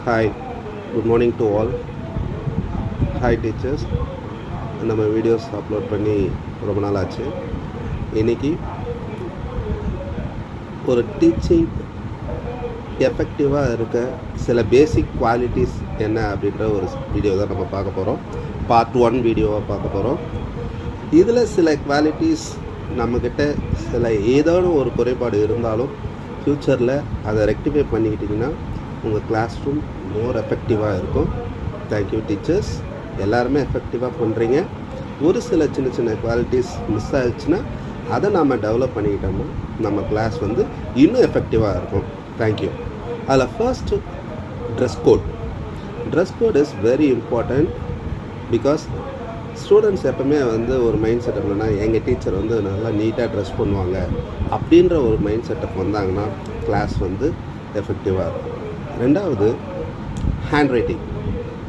Hi, good morning to all. Hi teachers. நம்ம videos upload பண்ணி ரொம்ப நாள் ஆச்சு. இன்றைக்கி ஒரு டீச்சிங் எஃபெக்டிவாக இருக்க சில பேசிக் குவாலிட்டிஸ் என்ன அப்படின்ற ஒரு வீடியோ தான் நம்ம பார்க்க போகிறோம். பார்ட் 1 வீடியோவாக பார்க்க போகிறோம். இதில் சில குவாலிட்டிஸ் நம்மக்கிட்ட சில ஏதோன்னு ஒரு குறைபாடு இருந்தாலும் ஃப்யூச்சரில் அதை ரெக்டிஃபை பண்ணிக்கிட்டிங்கன்னா உங்கள் கிளாஸ் ரூம் மோர் எஃபெக்டிவாக இருக்கும். Thank you teachers. எல்லாருமே எஃபெக்டிவாக பண்ணுறீங்க. ஒரு சில சின்ன சின்ன குவாலிட்டிஸ் மிஸ் ஆகிடுச்சுன்னா அதை நம்ம டெவலப் பண்ணிக்கிட்டோம்னா நம்ம கிளாஸ் வந்து இன்னும் எஃபெக்டிவாக இருக்கும். தேங்க்யூ. அதில் first dress code. Dress code is very important. Because students எப்பவுமே வந்து ஒரு மைண்ட் செட்டப் இல்லைன்னா எங்கள் டீச்சர் வந்து நல்லா நீட்டாக ட்ரெஸ் பண்ணுவாங்க அப்படின்ற ஒரு மைண்ட் செட்டப் வந்தாங்கன்னா கிளாஸ் வந்து எஃபெக்டிவாக இருக்கும். ரெண்டாவது, hand writing.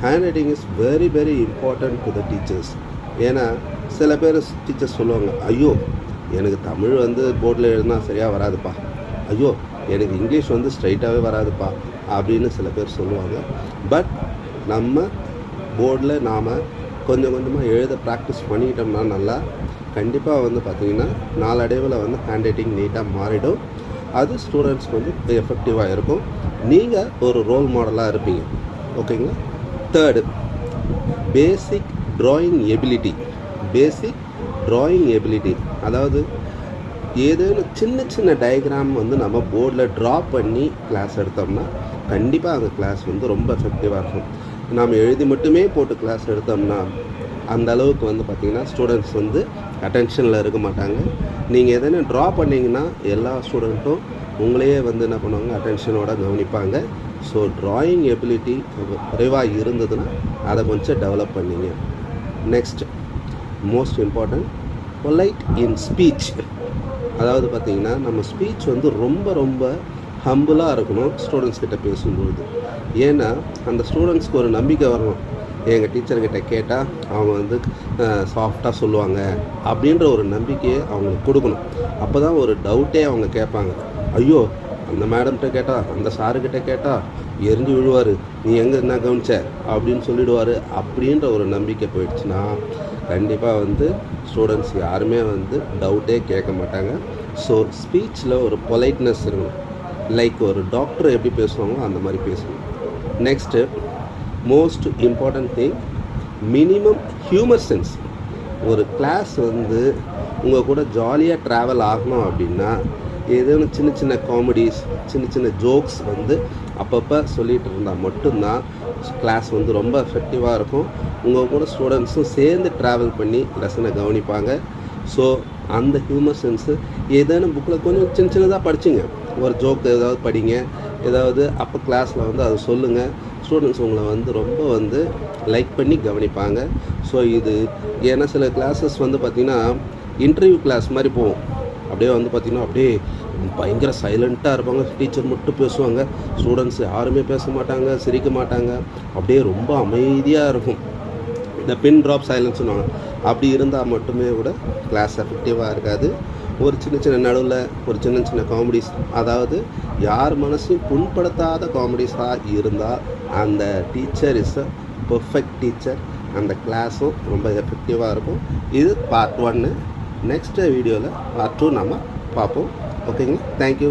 Hand writing is very very important to the teachers. ஏன்னா சில பேர் டீச்சர்ஸ் சொல்லுவாங்க, ஐயோ எனக்கு தமிழ் வந்து போர்டில் எழுதுனா சரியாக வராதுப்பா, ஐயோ எனக்கு இங்கிலீஷ் வந்து ஸ்ட்ரைட்டாகவே வராதுப்பா அப்படின்னு சில பேர் சொல்லுவாங்க. பட் நம்ம போர்டில் நாம் கொஞ்சம் கொஞ்சமாக எழுத ப்ராக்டிஸ் பண்ணிக்கிட்டோம்னா நல்லா கண்டிப்பாக வந்து பார்த்திங்கன்னா நாளடைவில் வந்து ஹேண்ட் ரைட்டிங் நீட்டாக மாறிடும். அது ஸ்டூடெண்ட்ஸ்க்கு வந்து எஃபெக்டிவாக இருக்கும். நீங்கள் ஒரு ரோல் மாடலாக இருப்பீங்க. ஓகேங்களா? தேர்டு, பேசிக் ட்ராயிங் எபிலிட்டி. பேசிக் ட்ராயிங் எபிலிட்டி அதாவது ஏதேனும் சின்ன சின்ன டயக்ராம் வந்து நம்ம போர்டில் ட்ரா பண்ணி கிளாஸ் எடுத்தோம்னா கண்டிப்பாக அந்த கிளாஸ் வந்து ரொம்ப எஃபெக்டிவாக இருக்கும். நாம் எழுதி மட்டுமே போட்டு கிளாஸ் எடுத்தோம்னா அந்த அளவுக்கு வந்து பார்த்திங்கன்னா ஸ்டூடெண்ட்ஸ் வந்து அட்டென்ஷனில் இருக்க மாட்டாங்க. நீங்கள் எதனா ட்ரா பண்ணிங்கன்னா எல்லா ஸ்டூடெண்ட்டும் உங்களையே வந்து என்ன பண்ணுவாங்க, அட்டென்ஷனோடு கவனிப்பாங்க. ஸோ ட்ராயிங் எபிலிட்டி குறைவாக இருந்ததுன்னா அதை கொஞ்சம் டெவலப் பண்ணிங்க. நெக்ஸ்ட், மோஸ்ட் இம்பார்ட்டண்ட், பொலைட் இன் ஸ்பீச். அதாவது பார்த்திங்கன்னா நம்ம ஸ்பீச் வந்து ரொம்ப ரொம்ப ஹம்பிளாக இருக்கணும் ஸ்டூடெண்ட்ஸ் கிட்ட பேசும்பொழுது. ஏன்னா அந்த ஸ்டூடெண்ட்ஸ்க்கு ஒரு நம்பிக்கை வரணும், எங்கள் டீச்சர்கிட்ட கேட்டால் அவங்க வந்து சாஃப்டாக சொல்லுவாங்க அப்படின்ற ஒரு நம்பிக்கையை அவங்களுக்கு கொடுக்கணும். அப்போ தான் ஒரு டவுட்டே அவங்க கேட்பாங்க. ஐயோ அந்த மேடம்கிட்ட கேட்டால், அந்த சாருக்கிட்ட கேட்டால் எரிஞ்சு விழுவார், நீ எங்கே என்ன கவனிச்ச அப்படின்னு சொல்லிவிடுவார் அப்படின்ற ஒரு நம்பிக்கை போயிடுச்சுன்னா கண்டிப்பாக வந்து ஸ்டூடெண்ட்ஸ் யாருமே வந்து டவுட்டே கேட்க மாட்டாங்க. ஸோ ஸ்பீச்சில் ஒரு பொலைட்னஸ் இருக்கணும். லைக் ஒரு டாக்டர் எப்படி பேசுவாங்களோ அந்த மாதிரி பேசணும். Next, most important thing, minimum humour sense. ஒரு கிளாஸ் வந்து உங்கள் கூட ஜாலியாக ட்ராவல் ஆகணும் அப்படின்னா ஏதேனும் சின்ன சின்ன காமெடிஸ், சின்ன சின்ன ஜோக்ஸ் வந்து அப்பப்போ சொல்லிகிட்டு இருந்தால் மட்டும்தான் கிளாஸ் வந்து ரொம்ப எஃபெக்டிவாக இருக்கும். உங்கள் கூட ஸ்டூடெண்ட்ஸும் சேர்ந்து ட்ராவல் பண்ணி லெசனை கவனிப்பாங்க. ஸோ அந்த ஹியூமர் சென்ஸு ஏதேனும் புக்கில் கொஞ்சம் சின்ன சின்னதாக படிச்சுங்க. ஒரு ஜோக் ஏதாவது படிங்க, ஏதாவது அப்போ கிளாஸில் வந்து அதை சொல்லுங்கள். ஸ்டூடெண்ட்ஸ் உங்களை வந்து ரொம்ப வந்து லைக் பண்ணி கவனிப்பாங்க. ஸோ இது ஏன்னா சில கிளாஸஸ் வந்து பார்த்திங்கன்னா இன்டர்வியூ கிளாஸ் மாதிரி போகும். அப்படியே வந்து பார்த்திங்கன்னா அப்படியே பயங்கர சைலண்ட்டாக இருப்பாங்க, டீச்சர் மட்டும் பேசுவாங்க, ஸ்டூடெண்ட்ஸ் யாருமே பேச மாட்டாங்க, சிரிக்க மாட்டாங்க, அப்படியே ரொம்ப அமைதியாக இருக்கும். இந்த பின் ட்ராப் சைலன்ஸ்னுவாங்க. அப்படி இருந்தால் மட்டுமே கூட கிளாஸ் எஃபெக்டிவாக இருக்காது. ஒரு சின்ன சின்ன நடுவில் ஒரு சின்ன சின்ன காமெடிஸ், அதாவது யார் மனசையும் புண்படுத்தாத காமெடிஸாக இருந்தால் அந்த teacher is a perfect teacher. அந்த கிளாஸும் ரொம்ப எஃபெக்டிவாக இருக்கும். இது பார்ட் 1. நெக்ஸ்ட் வீடியோவில் பார்ட் 2 நம்ம பார்ப்போம். ஓகேங்களா? தேங்க்யூ.